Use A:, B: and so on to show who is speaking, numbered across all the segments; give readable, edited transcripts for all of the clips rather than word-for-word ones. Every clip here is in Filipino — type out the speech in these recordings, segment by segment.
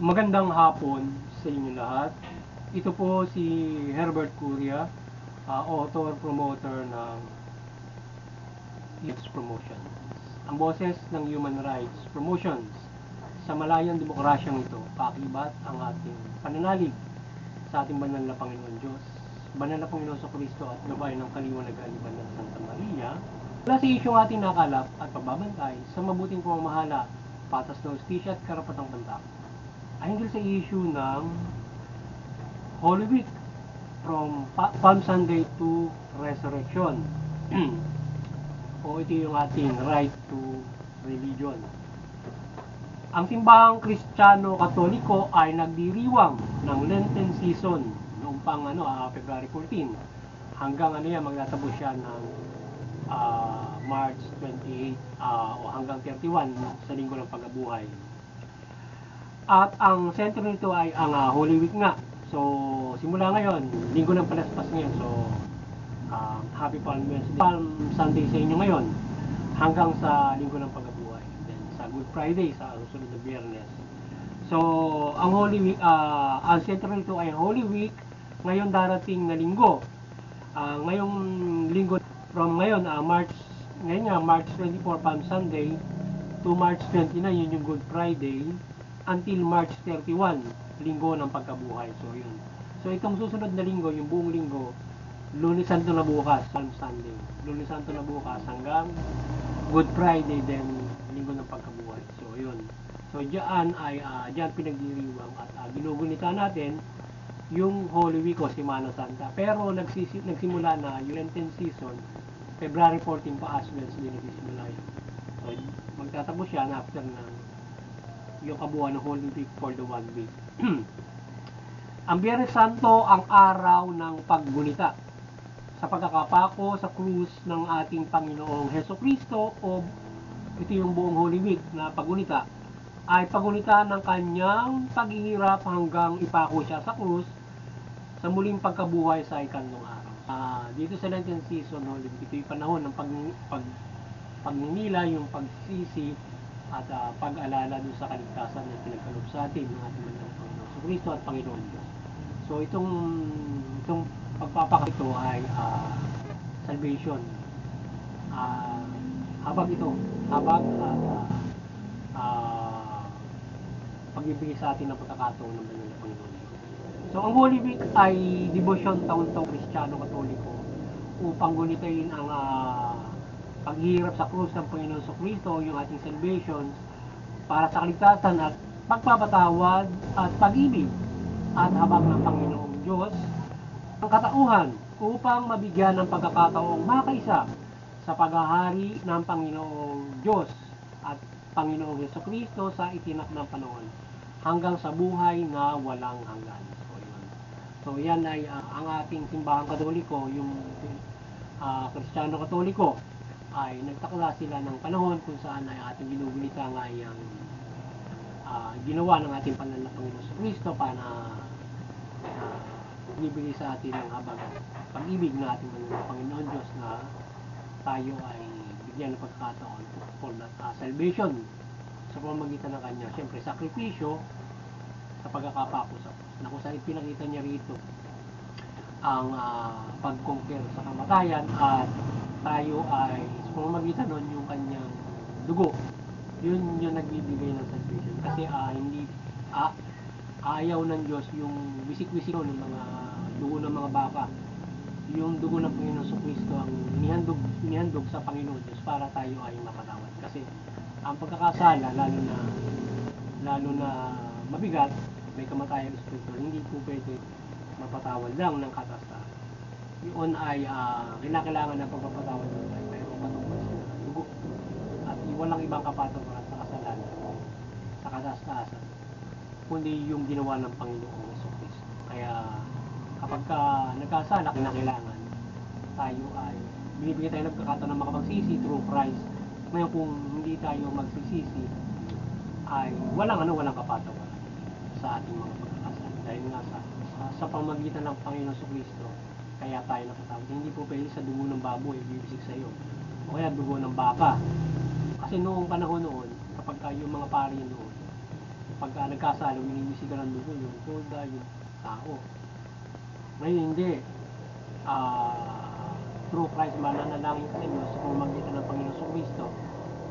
A: Magandang hapon sa inyo lahat. Ito po si Herbert Curia, author, promoter ng Youth Promotions. Ang boses ng Human Rights Promotions. Sa malayang demokrasyang ito, kaakibat ang ating pananalig sa ating banal na Panginoon Diyos, banal na Panginoon sa Kristo at gabay ng kaliwanagan ni Banal Santa Maria, wala sa isyong ating nakalap at pagbabantay sa mabuting pamamahala, patas na hustisya at karapatang bantak ay hinggil sa issue ng Holy Week from Palm Sunday to Resurrection. O ito yung ating right to religion. Ang simbahang Kristiyano Katoliko ay nagdiriwang ng Lenten season noong pang February 14 hanggang magtatapos siya ng March 28 o hanggang 31 sa linggo ng pagkabuhay. At ang sentro nito ay ang Holy Week nga. So, simula ngayon, linggo ng palaspas ngayon. So, Happy Palm Sunday sa inyo ngayon hanggang sa linggo ng pagkabuhay. Then, sa Good Friday, sa susunod na Biyernes. So, ang Holy Week, ang sentro nito ay Holy Week ngayon darating na linggo. Ngayong linggo, from ngayon, March 24, Palm Sunday, to March 29, yun yung Good Friday, until March 31, linggo ng pagkabuhay. So, yun. So, itong susunod na linggo, yung buong linggo, Lunes Santo na bukas, Palm Sunday. Lunes Santo na bukas hanggang Good Friday, then linggo ng pagkabuhay. So, yun. So, diyan pinagdiriwang at ginugunita natin yung Holy Week o Semana Santa. Pero, nagsimula na yung Lenten season, February 14 pa as well, din nagsisimula yun. So, magtatapos yan after ng yung kabuuan ng Holy Week for the 1 week. Ang Biyernes Santo ang araw ng paggunita sa pagkakapako sa krus ng ating Panginoong Heso Kristo, o ito yung buong Holy Week na paggunita ay paggunita ng kanyang paghihirap hanggang ipako siya sa krus sa muling pagkabuhay sa ikandong araw. Dito sa Lenten season, Holy Week, ito yung panahon ng pagninila, yung pagsisi at pag-alala dun sa kaligtasan na pinagkaloob sa atin ng ating Panginoon sa Kristo at Panginoon Diyos. So itong pagpapakita ay salvation. Habag pagbibigay sa atin ng pagkakataon ng banal na Panginoon Diyos. So ang Holy Week ay devotion taon-taon Kristiyano Katoliko upang gunitain ang paghihirap sa krus ng Panginoon sa Kristo, yung ating salvation para sa kaligtasan at pagpapatawad at pag-ibig at habag ng Panginoong Diyos ang katauhan upang mabigyan ng pagkakataong makaisa sa paghahari ng Panginoong Diyos at Panginoong Heso Kristo sa itinak ng panahon hanggang sa buhay na walang hanggan. So yan ay ang ating simbahang Katoliko, yung Kristiyano Katoliko ay nagtakla sila ng panahon kung saan ay ating ginugunita nga yung ginawa ng ating banal na Panginoon sa Kristo para bibigay sa atin ng habag pag-ibig na ating Panginoon Diyos na tayo ay bigyan ng pagkakataon for that salvation sa pamamagitan ng kanya. Siyempre, sakripisyo sa pagkakapako sa krus na kung saan pinakita niya rito ang pag-conquer sa kamatayan at tayo ay sa pamamagitan nun yung kanyang dugo. Yun yung nagbibigay ng salvation. Kasi hindi ayaw ng Diyos yung wisik-wisik ng mga dugo ng mga baka. Yung dugo ng Panginoon sa Kristo ang inihandog sa Panginoon Diyos para tayo ay mapatawad. Kasi ang pagkakasala, lalo na mabigat, may kamatayan spiritual, hindi po pwede mapatawad lang ng katastasan. Yun ay kinakailangan ng pagpapatawad ng tayo, mayroong patungkol sa dugo at walang ibang kapatawaran sa kasalanan sa katastasan kundi yung ginawa ng Panginoong Hesus. Kaya kapag nagkasala, kinakailangan tayo ay binibigyan tayo ng pagkakataon ng makapagsisi through Christ. Ngayon kung hindi tayo magsisisi ay walang kapatawaran sa ating mga pagkakasala dahil nga sa pamagitan ng Panginoon sa Kristo kaya tayo napatawad. Hindi po pwede sa dugo ng baboy bibisik sa iyo o kaya dugo ng baka, kasi noong panahon noon kapag yung mga pari noon pagka nagkasala, winibisigan ng dugo, yung toda, yung tao. Ngayon hindi. Through Christ, mananalangin ka sa inyo sa pamamagitan ng Panginoon Kristo,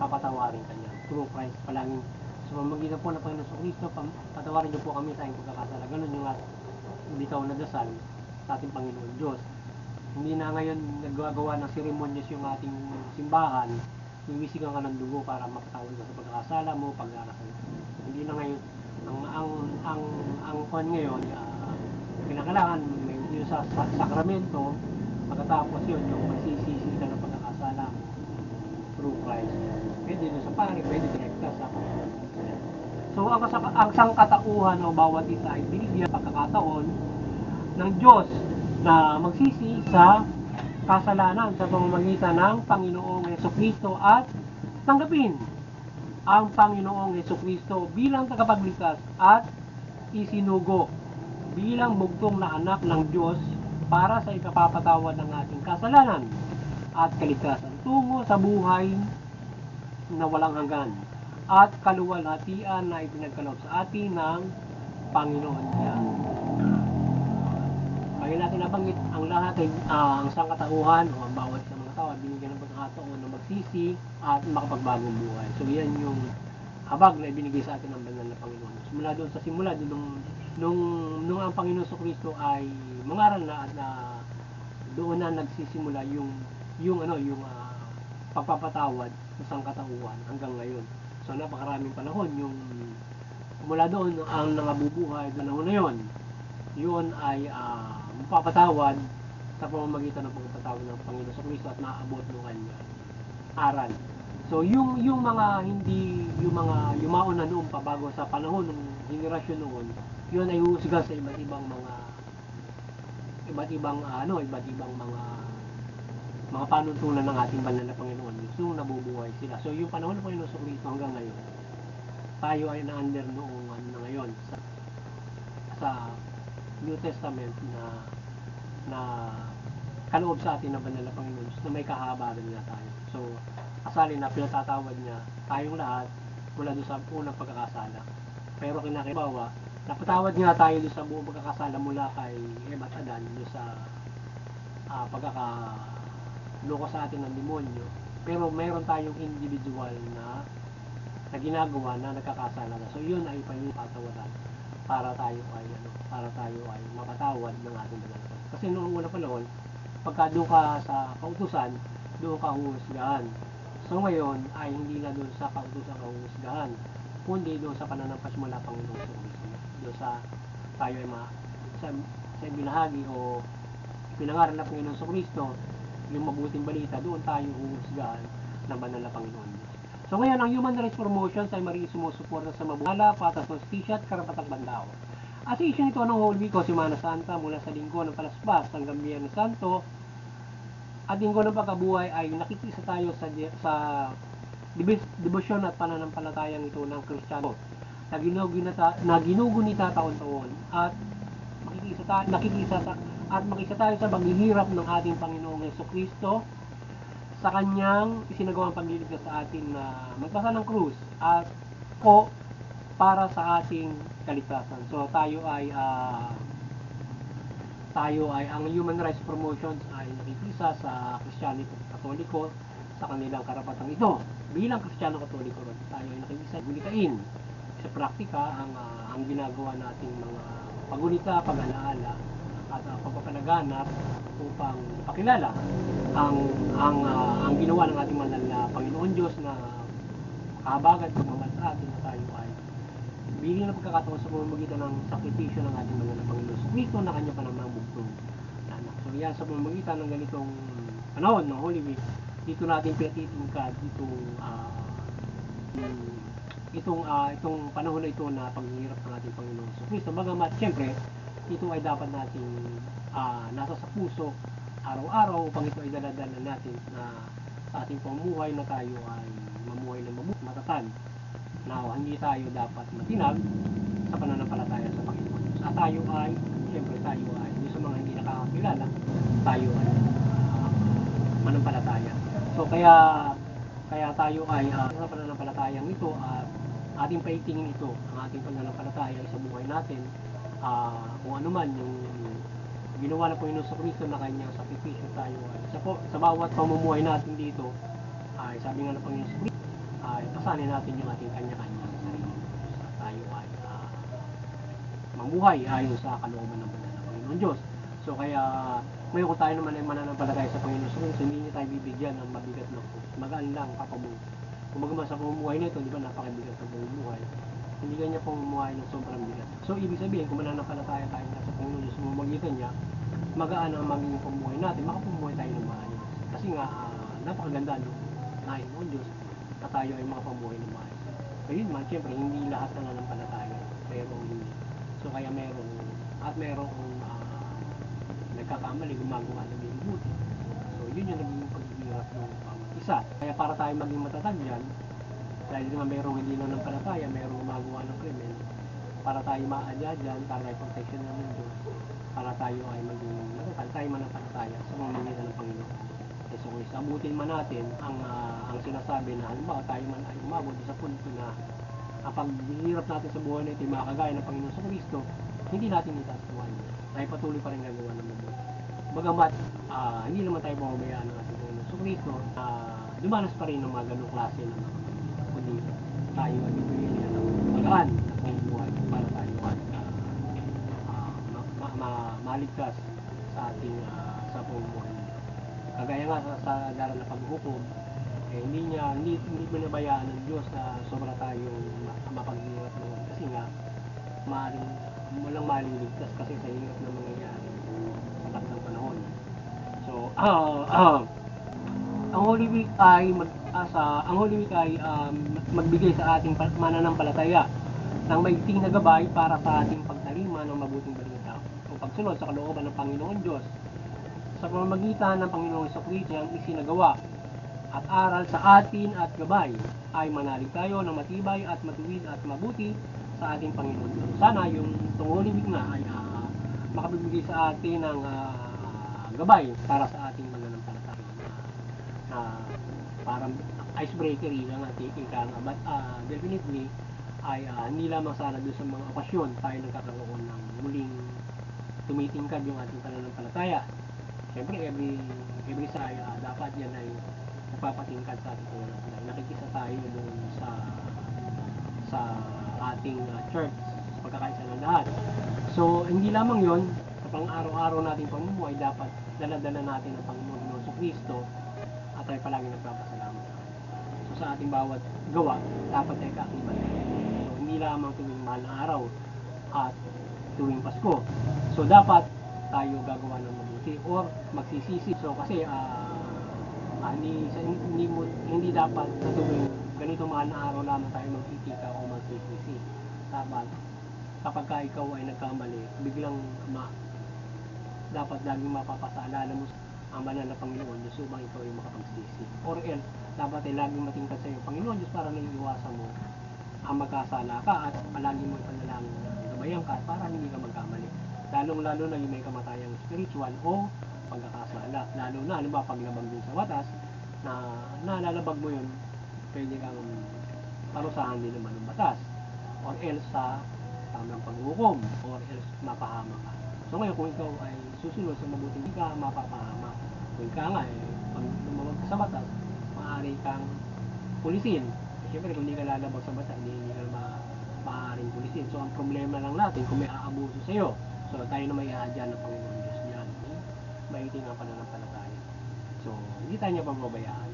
A: papatawarin ka niya. Through Christ, palaging sa pamamagitan po ng Panginoon Kristo, patawarin niyo po kami sa aking pagkakasala. Ganun yung bitaw na dasal sa ating Panginoon Diyos. Hindi na ngayon naggagawa ng seremonyas yung ating simbahan, wiwisigan ka ng dugo para mapatawad ka sa pagkakasala mo, pag-arasal. Hindi na ngayon ang kwan ngayon, kinakailangan may yung sa sakramento, pagkatapos yun yung magsisisi ka ng pagkakasala mo through Christ. Pwede yun sa pare, pwede direkta sa Panginoon. So ang sangkatauhan o bawat isa ay binigyan pagkakataon ng Diyos na magsisi sa kasalanan sa pamamagitan ng Panginoong Jesucristo at tanggapin ang Panginoong Jesucristo bilang tagapagligtas at isinugo bilang bugtong na anak ng Diyos para sa ikapapatawad ng ating kasalanan at kaligtasan tungo sa buhay na walang hanggan at kaluwalhatian na ipinagkaloob sa atin ng Panginoon niya. Kaya natin nabanggit ang lahat ay ang sangkatauhan o ang bawat sa mga tao binigyan ng pagkakataon na magsisi at makapagbagong buhay. So yan yung habag na ibinigay sa atin ng banal na Panginoon. Simula doon sa simula, nung ang Panginoon sa Kristo ay mangaral na at doon na nagsisimula yung pagpapatawad sa sangkatauhan hanggang ngayon. So napakaraming panahon yung mula doon ang nangabubuhay panahon na yun ay mapapatawad sa pamamagitan ng pagpapatawad ng Panginoon sa Kristo at maaabot ng kanya aral. So yung mga yumaon na noon pa bago sa panahon ng henerasyon noon, yun ay huhusga sa iba't ibang mga panuntunan ng ating banal na Panginoon nung nabubuhay sila. So yung panahon ng Panginoon sa Kristo hanggang ngayon, tayo ay na-under noong na ngayon sa New Testament na kaloob sa atin ng banal na Panginoon na may kahabagan niya tayo. So asali na pinatatawad niya tayong lahat mula doon sa unang pagkakasala. Pero kinakaibawa, napatawad nga tayo doon sa buong pagkakasala mula kay Eva at Adan doon sa pagkakaloko sa atin ng demonyo. Pero mayroon tayong individual na ginagawa na nagkakasala na. So yun ay patawaran para tayo ay mapatawad ng ating banal. Kasi noong una panahon, pagka doon ka sa kautusan, doon ka huhusgahan. So ngayon ay hindi na doon sa kautusan ka huhusgahan, kundi doon sa pananampalataya mula Panginoon sa Kristo. Doon sa tayo ay sa binahagi o pinangaral na Panginoon sa Kristo, yung mabuting balita, doon tayo huhusgahan ng banal na Panginoon. So ngayon, ang Human Rights Promotions ay marami sumusuporta sa mabuhala, patas, hustisya at karapatang bandaw. As issue nito ng Holy Week o Semana Santa mula sa Linggo ng Palaspas hanggang Biyernes Santo at Linggo ng Pagkabuhay ay nakikisa tayo sa debosyon at pananampalatayang ito ng Kristiyano na ginugunita taon-taon at makikisa tayo sa paghihirap ng ating Panginoong Jesucristo sa kanyang isinagawang pagliligtas sa atin na magpasa ng krus at para sa ating kaligtasan. So tayo ay ang Human Rights Promotions ay nakikisa sa Kristiyano Katoliko sa kanilang karapatang ito. Bilang Kristiyano Katoliko ron, tayo ay nakikisa gulitain sa praktika ang ginagawa nating mga pagulita, pag-alaala at pagpapalaganap upang pakilala ang ginawa ng ating banal na Panginoon Diyos na kahabagan at pagmamahal sa atin na tayo ay bigyan ng pagkakataon sa pamamagitan ng sakripisyo ng ating banal na Panginoon sa Kristo na kanya pa namang bugtong na anak. So yan sa pamamagitan ng ganitong panahon ng Holy Week, dito natin pinatitingkad itong panahon na ito na paghihirap ng ating Panginoon sa Kristo. Bagamat siyempre ito ay dapat nating nasa sa puso araw-araw upang ito ay daladala natin na sa ating pamumuhay na tayo ay mamuhay ng matatag na hindi tayo dapat matinag sa pananampalataya sa Panginoon. At tayo ay yung sa mga hindi nakakakilala, tayo ay manampalataya. So kaya tayo ay sa pananampalatayang ito at ating paigtingin ito, ang ating pananampalataya sa buhay natin, kung ano man yung ginawa ng Panginoon sa Kristo na kanyang sakripisyo tayo ay sa bawat pamumuhay natin dito ay sabi nga ng Panginoon sa Kristo ay pasanin natin yung ating kanya-kanyang sarili at tayo ay mamuhay ayon sa kalooban ng banal ng Panginoon Diyos. So kaya ngayon kung tayo naman ay mananampalataya sa Panginoon sa Kristo, hindi niya tayo bibigyan ng mabigat na krus, magaan lang papabuti. Kung magawa sa pamumuhay nito, di ba napakabigat ng pamumuhay, hindi kanya pamumuhay ng sobrang bigat. So ibig sabihin, kung mananampalataya tayo na sa Panginoon Diyos, mamagitan niya, magaan ang magiging pamumuhay natin, makapumuhay tayo ng maayos. Kasi nga, napakaganda no, nahin ng Diyos na tayo ay mga pamuhay ng maayos. So yun man, syempre, hindi lahat na nananampalataya, mayroong hindi. So kaya merong nagkakamali, gumagawa ng mabuti. So yun yung naging paghihirap ng bawat isa. Kaya para tayo maging matatag yan, dahil naman mayroong hindi nananampalataya, mayroong gumagawa ng krimen, para tayo maadya dyan, para tayo protection ng Diyos, para tayo ay maging matatag, tayo mananampalataya sa pamamagitan ng Panginoon. So kung isabutin man natin ang sinasabi na halimbawa tayo man ay umabot sa punto na ang paghihirap natin sa buhay na ito ay makakagaya ng Panginoon sa Kristo, hindi natin itatuan. Tayo patuloy pa rin gagawa ng mabuti. Bagamat hindi naman tayo pababayaan ng ating Panginoon sa Kristo, dumanas pa rin ng mga ganong klase ng mga pagkakita. Kundi tayo ay bibigyan niya ng magaan na pamumuhay para tayo ay maligtas sa ating sa pamumuhay. Kagaya nga sa daral na paghukom, hindi pinabayaan ng Diyos na sobra tayong mapaghirap ng kasi nga maaaring walang maliligtas kasi sa hirap na mangyayari sa takdang panahon. So, ang Holy Week ay magbigay sa ating mananampalataya ng maigting na gabay para sa ating pagtalima ng mabuting balita o pagsunod sa kalooban ng Panginoon Diyos sa pamamagitan ng Panginoong Jesucristo ang isinagawa at aral sa atin at gabay ay manalig tayo ng matibay at matuwid at mabuti sa ating Panginoon Diyos. Sana yung Holy Week na ay makabibigay sa atin ng gabay para sa ating mananampalataya na parang icebreaker lang at ika nga. But definitely ay hindi lamang sana doon sa mga okasyon tayo nagkakaroon ng muling tumitingkad yung ating pananampalataya. Siyempre, every saya, dapat yan ay nagpapatingkad sa ating pananampalataya. Nakikisa tayo doon sa ating church, sa pagkakaisa ng lahat. So, hindi lamang yon sa pang-araw-araw nating pamumuhay, dapat dala-dala natin ang Panginoon sa Kristo at tayo palagi nagpapasalamat. So, sa ating bawat gawa, dapat ay kaakibat. So, hindi lamang tuwing mahal na araw at tuwing Pasko. So, dapat tayo gagawa ng mabuti or magsisisi. So kasi hindi dapat sa tuwing ganito mahal na araw lamang tayo magtitika o magsisisi. Dapat kapag ikaw ay nagkamali, biglang dapat laging mapapasaalala mo ang banal na Panginoon Diyos upang ikaw ay makapagsisi. Or else, dapat ay laging matingkad sa iyo Panginoon Diyos para naiiwasan mo ang magkasala ka at palagi mo ipanalangin na gabayan ka para hindi ka magkamali. Lalong-lalo na yung may kamatayang spiritual o pagkakasala. Lalo na, halimbawa, paglabag din sa batas, na nalalabag mo yun, pwede kang parusahan din naman ng batas. Or else sa tamang paghukom, or else mapahama ka. So ngayon, kung ikaw ay susunod sa mabuti, hindi ka mapapahama. Kung ikaw nga, pag lumabag ka sa batas, maaari kang pulisin. Siyempre, kung hindi ka lalabag sa batas, hindi ka maaaring pulisin. So, ang problema lang natin, kung may aabuso sa iyo, so, tayo na may aadya ng Panginoon Diyos diyan. Maiting ang pananampalataya. So, hindi tayo niya pababayaan.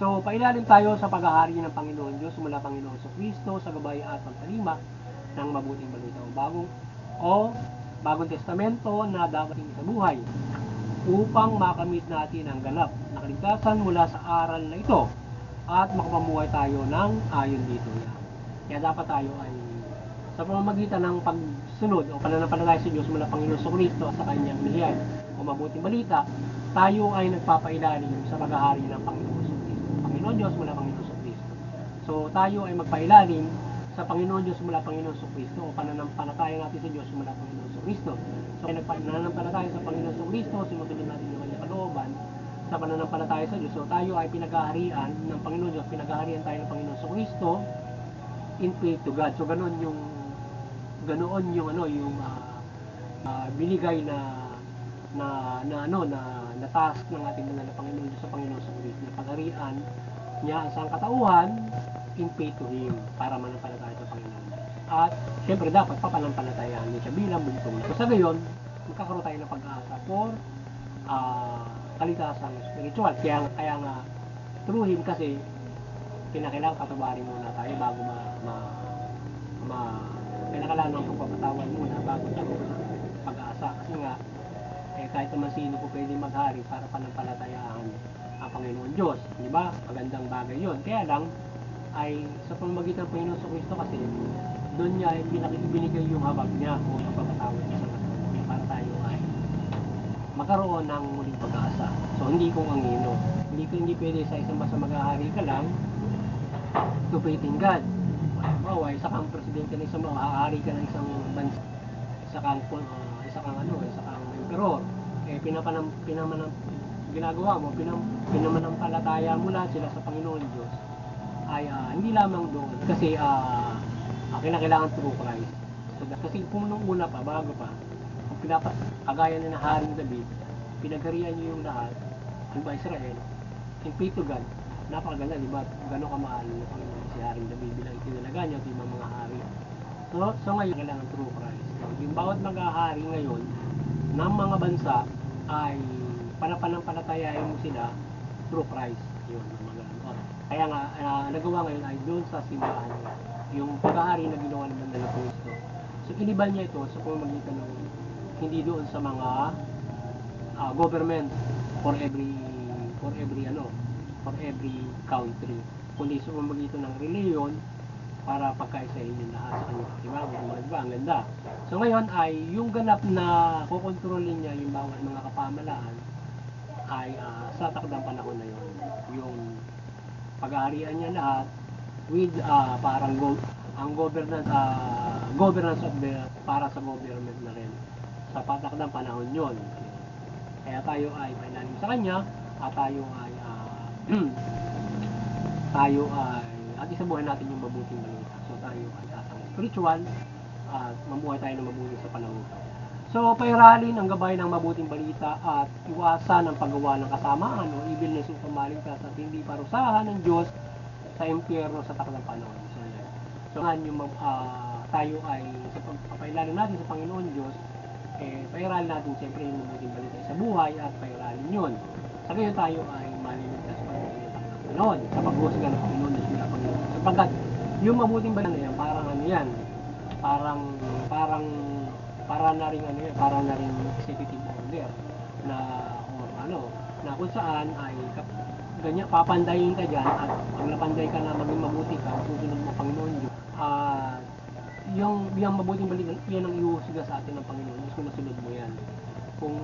A: So, pailalim tayo sa paghahari ng Panginoon Diyos mula Panginoon sa Kristo sa gabay at pagtalima ng mabuting balita o Bagong Testamento na dapating sa buhay upang makamit natin ang ganap na kaligtasan mula sa aral na ito at makapamuhay tayo ng ayon dito. Kaya dapat tayo ay sa pamamagitan ng pagsunod o pananampalataya sa Diyos mula Panginoon sa Kristo at sa kanyang biyaya o mabuting balita, tayo ay nagpapailalim sa paghahari ng Panginoon sa Kristo. Panginoon Diyos mula Panginoon sa Kristo. So tayo ay magpailalim sa Panginoon Diyos mula Panginoon sa Kristo o pananampalataya natin sa Diyos mula Panginoon sa Kristo. So nagpananampalataya sa Panginoon sa Kristo, sinusunod natin yung kanyang kalooban sa pananampalataya sa Diyos. So tayo ay pinaghaharian ng Panginoon Diyos, pinaghaharian tayo ng Panginoon sa Kristo in faith to God. So ganoon yung binigay na task ng ating banal na Panginoon Diyos sa Panginoon sa Kristo, na pagharian niya ang sangkatauhan in faith to Him, para manampalataya sa Panginoon. At syempre dapat papanampalatayaan niya siya bilang buntong. So sa gayon, magkakaroon tayo ng pag-asa for kaligtasang spiritual. Kaya nga through Him, kasi kinakailangan patawarin muna tayo bago kinakailangan ng pagpapatawad muna bago tayo pag-asa. Kasi nga kahit naman sino po pwede maghari para panampalatayaan ang Panginoon Diyos, di ba? Magandang bagay yon. Kaya lang ay sa pamamagitan ng Panginoon sa Kristo, kasi doon niya binigay yung habag niya o pagpapatawad niya sa kasalanan para tayo ay magkaroon ng muling pag-asa. So hindi kung angino, hindi pwede sa isang basta maghahari ka lang to faith in God. Isa kang presidente ng isang mahahari ka ng isang bansa, isa kang emperor, pinamanampalataya mo lang sila sa Panginoon Diyos, ay hindi lamang doon, kasi kailangan true Christ. So, kasi kung nung una pa, bago pa, kagaya na Haring David, pinagharian niyo yung lahat, yung ba Israel, in faith to God. Napakaganda, di ba? Gano'n kamahal si Haring David bilang itinalaga niya at yung mga hari. So ngayon, kailangan true Christ. So, yung bawat mag-ahari ngayon ng mga bansa ay pananampalatayain mo sila through Christ. Yun, mga ganun. Kaya nga, nagawa ngayon ay doon sa simbahan niya, yung pag-ahari na ginawa ng Banal na Kristo. So iniban niya ito sa pamamagitan ng hindi doon sa mga government for every country, kundi sa pamamagitan ng reliyon para pagkaisahin yung lahat sa kanya. Diba? Ang ganda. So ngayon ay yung ganap na kukontrolin niya yung bawat mga kapamalaan ay sa takdang panahon na yun. Yung pag-aarian niya lahat with parang ang governance of the para sa government na rin sa patakdang panahon yun. Kaya tayo ay pailalim sa kanya at tayo ay at isabuhay natin yung mabuting balita. So tayo ay asang spiritual at mabuhay tayo ng mabuti sa panahon ito. So pairalin ang gabay ng mabuting balita at iwasan ang paggawa ng kasamaan o evil na pamaligtas at hindi parusahan ng Diyos sa impyerno sa takdang panahon. So yung tayo ay sa pagpapailalim natin sa Panginoon Diyos, pairalin natin siyempre yung mabuting balita sa buhay at pairalin yun. Sa gayon tayo ay maliligtas sa Panginoon, sa pag-uusga ng Panginoon at sila Panginoon. Sapagkat yung mabuting balita na yan, para na ring executive order na kung saan ay ganyan papandayin ka dyan, at pag napanday ka na maging mabuti ka, susunod mo Panginoon Diyos, yung mabuting balita, yan ang iuhusga sa atin ng Panginoon Diyos kung nasunod mo yan. Kung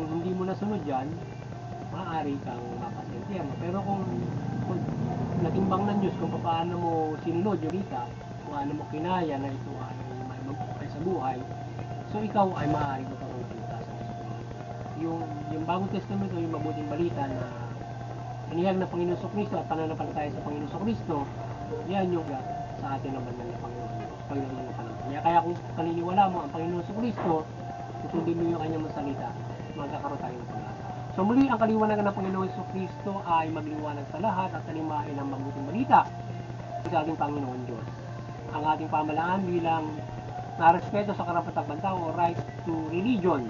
A: hindi mo nasunod yan, maaari kang mapasentiyerno. Pero kung natimbang ng Diyos kung paano mo sinunod yung dita, kung ano mo kinaya na ito ay sa buhay, so ikaw ay maaari magkaroon ng kaligtasan sa Panginoon. Yung Bagong Testamento, yung mabuting balita na inihag ng Panginoon sa Kristo at pananampalataya sa Panginoon sa Kristo, yan yung sa atin ng banal na Panginoon ng pananampalataya. Kaya kung paniniwala mo ang Panginoon sa Kristo, tutundin mo yung kanyang salita, magkakaroon tayo ng pag-asa. So muli, ang kaliwanagan ng Panginoon sa Kristo ay magliwanag sa lahat at talimain ang mabuting balita sa ating Panginoon Diyos. Ang ating pamalaan bilang narespeto sa karapatang bantao o right to religion,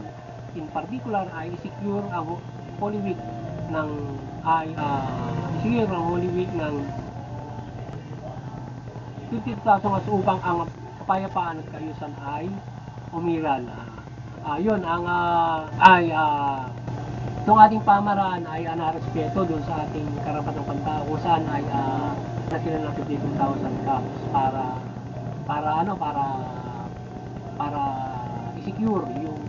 A: in particular ay isecure ang Holy Week ng Holy Week ng 50,000 upang ang kapayapaan at kaayusan ay umiral. Yun ang itong ating pamaraan ay narespeto doon sa ating karapatang pantao kung saan ay sila ng 52,000 caps para i-secure yung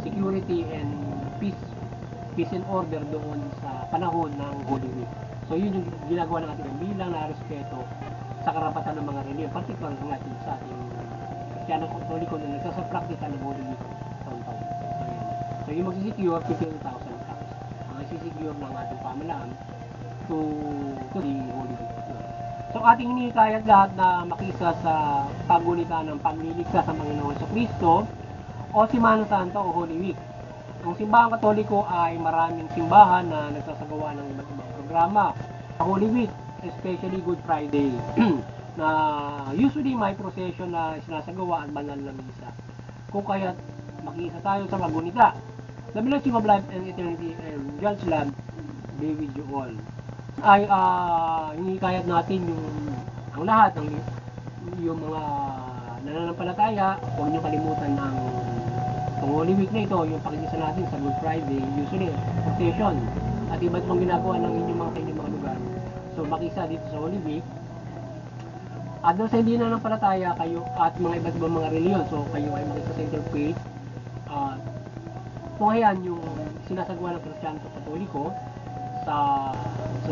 A: security and peace and order doon sa panahon ng Holy Week. So yun yung ginagawa ng ating bilang na respeto sa karapatan ng mga reliyon, particular ng ating sa ating Kristiyano Katoliko na nagsasapraktika ng Holy Week taon-taon. So yung magsisecure 15,000 caps ang magsisecure ng ating pamalaan to the Holy Week. So ating hinihikayat lahat na makisa sa paggunita ng pagliligtas ng Panginoong Jesucristo o Semana Santa o Holy Week. Ang simbahang Katoliko ay maraming simbahan na nagsasagawa ng iba't ibang programa. Holy Week, especially Good Friday, na usually may procession na sinasagawa at banal na misa. Kung kaya't makisa tayo sa paggunita. The blessing of life and eternity and God's love be with you all. Ay hinihikayat natin ang lahat ng yung mga nananampalataya, huwag niyo kalimutan ang Holy Week na ito, yung pakikisa natin sa Good Friday, usually procession at iba't pang ginagawa ng inyong mga lugar. So makisa dito sa Holy Week. At doon sa hindi nananampalataya kayo at mga iba't ibang mga reliyon, so kayo ay makisa sa interfaith, tunghayan yung sinasagawa ng Kristiyano sa Katoliko sa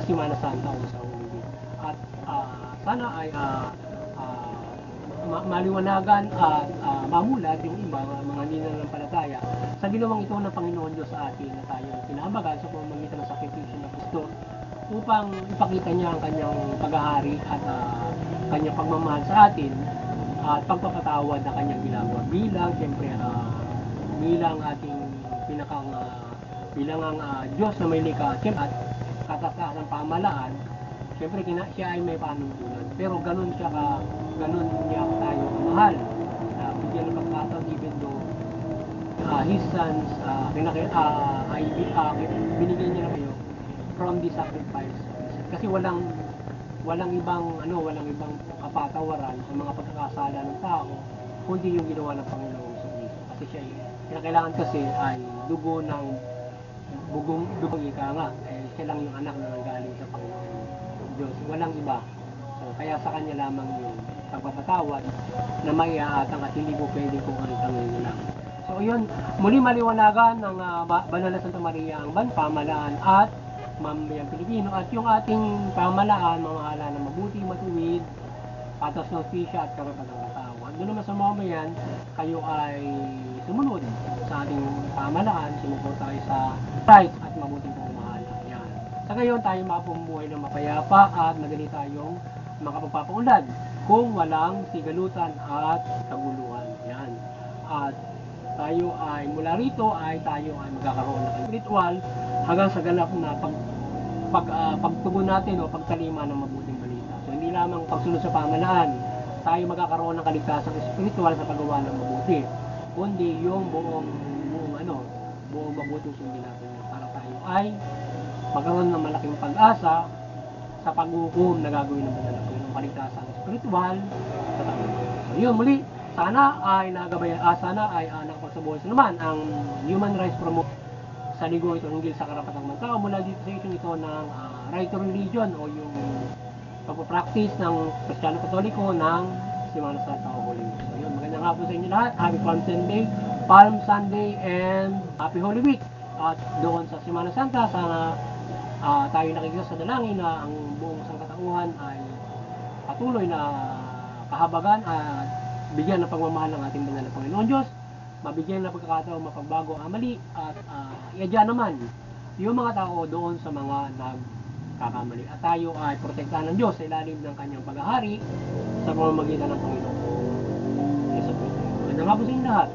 A: Semana Santa o sa Holy Week. At sana ay maliwanagan at mamulat yung iba mga hindi nananampalataya sa ginawang ito ng Panginoon Diyos sa atin na tayo pinahabagan sa pamamagitan ng sakripisyo ng Kristo upang ipakita niya ang kanyang paghahari at kanyang pagmamahal sa atin at pagpapatawad na kanyang ginagawa bilang siyempre bilang ating bilang ang Diyos na may likha at kataas ng pamahalaan. Siyempre siya ay may panuntunan, pero ganun niya tayo kamahal, bigyan ng pagkataon even though his sons binigyan niya na kayo from the sacrifice. Kasi walang ibang kapatawaran sa mga pagkakasala ng tao kundi yung ginawa ng Panginoong Jesucristo. Kasi siya kinakailangan kasi ay dugo ng bugong ika nga, siya lang yung anak na nanggaling sa Panginoon Diyos, walang iba. So kaya sa kanya lamang yung pagpapatawad na maiaatang at hindi po pwede kung ang lang. So yun, muli maliwanagan ng Banal na Santa Maria ang pamahalaan at mamamayang Pilipino at yung ating pamahalaan mamahala ng mabuti, matuwid, patas ng pisya at karapatang katao. At doon naman sa mamayan, kayo ay sumunod sa ating pamahalaan, sumuporta tayo sa rights at mabuting pamamahala. Yan. Sa gayon, tayo makapumuhay ng mapayapa at madali tayong makapagpapaunlad kung walang sigalutan at kaguluhan. Yan. At tayo ay mula rito tayo ay magkakaroon ng ritual hanggang sa ganap na pagtugon natin o pagtalima ng mabuting balita. So hindi lamang pagsunod sa pamahalaan, tayo magkakaroon ng kaligtasang espiritual sa paggawa ng mabuti, kundi yung buong mabuting sundin natin para tayo ay magkaroon ng malaking pag-asa sa paghukom na gagawin ng banal ng kaligtasang espiritual sa tao. So yun, muli, sana ay nakapagsabuhay naman ang Human Rights Promotion sa ligo ito hinggil sa karapatang mga tao mula dito sa issue ito ng right to religion o yung pagpapractice ng Kristiyano Katoliko ng Semana Santa o Holy Week. So yun, magandang hapon sa inyo lahat. Happy Palm Sunday and Happy Holy Week. At doon sa Semana Santa, sana tayo nakikita sa dalangin na ang buong sangkatauhan ay patuloy na kahabagan at bigyan ng pagmamahal ng ating banal na Panginoon Diyos, mabigyan ng pagkakataon mapagbago ang mali at iadya naman yung mga tao doon sa mga nagkakamali. At tayo ay protektahan ng Diyos sa ilalim ng kanyang paghahari sa pamamagitan ng Panginoon Jesucristo. Magandang hapon sa inyo lahat.